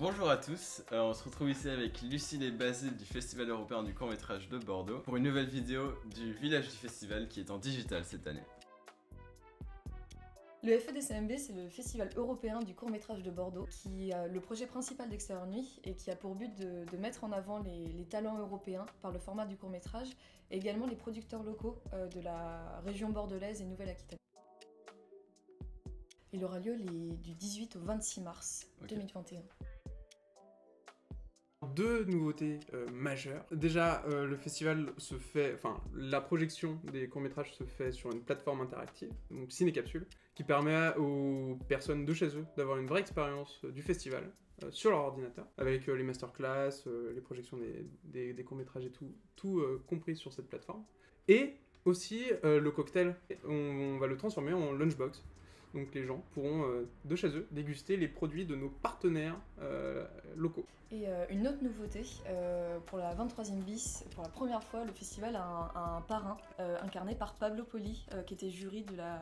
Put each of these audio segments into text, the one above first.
Bonjour à tous, on se retrouve ici avec Lucille et Basile du Festival Européen du Court-Métrage de Bordeaux pour une nouvelle vidéo du village du festival qui est en digital cette année. Le FEDCMB, c'est le Festival Européen du Court-Métrage de Bordeaux, qui a le projet principal d'Extérieur Nuit et qui a pour but de mettre en avant les talents européens par le format du court-métrage et également les producteurs locaux de la région bordelaise et Nouvelle-Aquitaine. Il aura lieu du 18 au 26 mars 2021. Deux nouveautés majeures. Déjà, le festival se fait, la projection des courts-métrages se fait sur une plateforme interactive, donc Ciné-Capsule, qui permet aux personnes de chez eux d'avoir une vraie expérience du festival sur leur ordinateur, avec les masterclass, les projections des courts-métrages et tout compris sur cette plateforme. Et aussi le cocktail, on va le transformer en lunchbox. Donc les gens pourront, de chez eux, déguster les produits de nos partenaires locaux. Et une autre nouveauté, pour la 23e bis, pour la première fois, le festival a un parrain incarné par Pablo Poli, qui était juré de la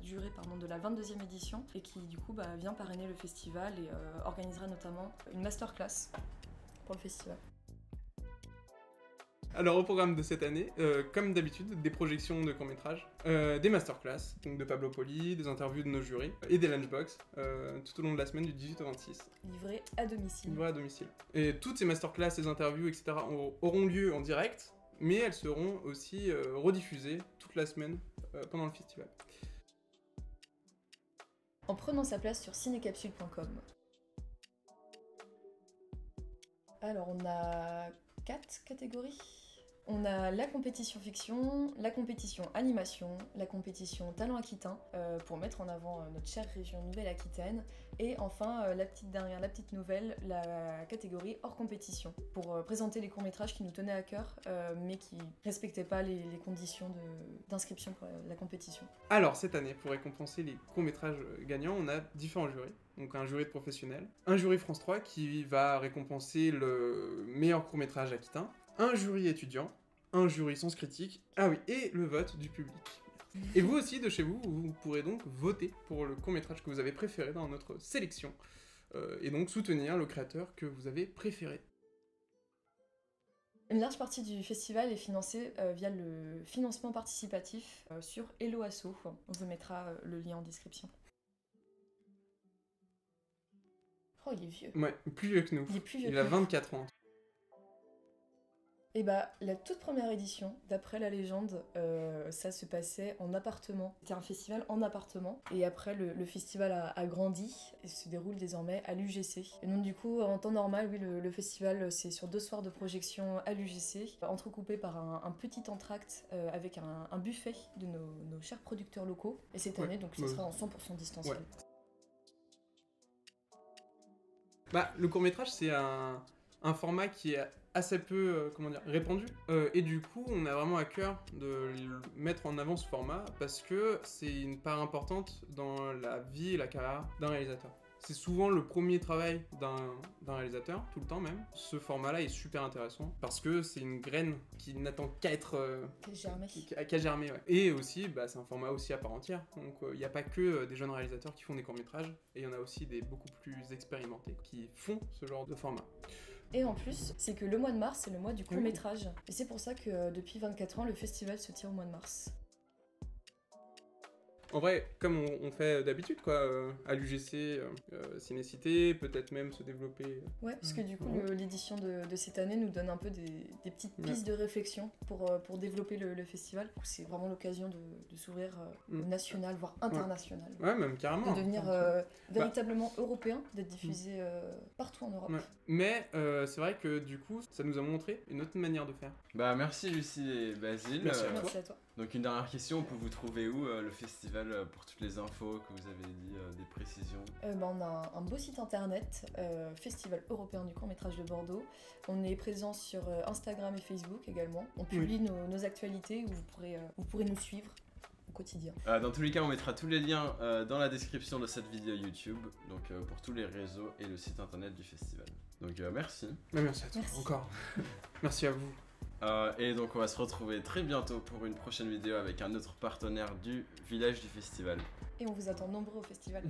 22e édition et qui du coup vient parrainer le festival et organisera notamment une masterclass pour le festival. Alors au programme de cette année, comme d'habitude, des projections de courts-métrages, des masterclass, donc de Pablo Poli, des interviews de nos jurys, et des lunchbox, tout au long de la semaine du 18 au 26. Livrés à domicile. Livrés à domicile. Et toutes ces masterclass, ces interviews, etc. auront lieu en direct, mais elles seront aussi rediffusées toute la semaine pendant le festival. En prenant sa place sur cinécapsule.com. Alors on a 4 catégories. On a la compétition fiction, la compétition animation, la compétition talent aquitain, pour mettre en avant notre chère région Nouvelle-Aquitaine, et enfin la petite nouvelle, la catégorie hors compétition, pour présenter les courts-métrages qui nous tenaient à cœur, mais qui respectaient pas les conditions d'inscription pour la compétition. Alors cette année, pour récompenser les courts-métrages gagnants, on a différents jurys. Donc un jury de professionnels, un jury France 3 qui va récompenser le meilleur court-métrage aquitain, un jury étudiant, un jury sens critique, et le vote du public. Et vous aussi, de chez vous, vous pourrez donc voter pour le court-métrage que vous avez préféré dans notre sélection, et donc soutenir le créateur que vous avez préféré. Une large partie du festival est financée via le financement participatif sur Hello Asso. On vous mettra le lien en description. Oh, il est vieux. Ouais, plus vieux que nous. Il est plus vieux Il que a nous. 24 ans. Et la toute première édition, d'après la légende, ça se passait en appartement. C'était un festival en appartement. Et après, le festival a grandi et se déroule désormais à l'UGC. Et donc du coup, en temps normal, oui, le festival, c'est sur 2 soirs de projection à l'UGC, entrecoupé par un petit entracte avec un buffet de nos chers producteurs locaux. Et cette année, donc, ce sera en 100% distanciel. Ouais. Le court-métrage, c'est un format qui est assez peu répandu, et du coup on a vraiment à cœur de mettre en avant ce format parce que c'est une part importante dans la vie et la carrière d'un réalisateur. C'est souvent le premier travail d'un réalisateur, tout le temps même. Ce format-là est super intéressant parce que c'est une graine qui n'attend qu'à être... qu'à germer, ouais. Et aussi, c'est un format aussi à part entière. Donc il n'y a pas que des jeunes réalisateurs qui font des courts-métrages, et il y en a aussi des beaucoup plus expérimentés qui font ce genre de format. Et en plus, c'est que le mois de mars, c'est le mois du court-métrage. Et c'est pour ça que depuis 24 ans, le festival se tient au mois de mars. En vrai, comme on fait d'habitude, à l'UGC, Ciné-Cité, peut-être même se développer... Ouais, parce que du coup, l'édition de cette année nous donne un peu des petites pistes de réflexion pour développer le festival. C'est vraiment l'occasion de s'ouvrir au national, voire international. Ouais, même carrément. De devenir véritablement européen, d'être diffusé partout en Europe. Ouais. Mais c'est vrai que du coup, ça nous a montré une autre manière de faire. Merci Lucie et Basile. Merci à toi. Donc une dernière question, on peut vous trouver où le festival pour toutes les infos que vous avez dit, des précisions? On a un beau site internet, Festival Européen du Court-Métrage de Bordeaux. On est présent sur Instagram et Facebook également. On publie nos actualités où vous pourrez nous suivre au quotidien. Dans tous les cas, on mettra tous les liens dans la description de cette vidéo YouTube, donc pour tous les réseaux et le site internet du festival. Donc merci. Merci à toi, encore. Merci à vous. Et donc on va se retrouver très bientôt pour une prochaine vidéo avec un autre partenaire du village du festival. Et on vous attend nombreux au festival.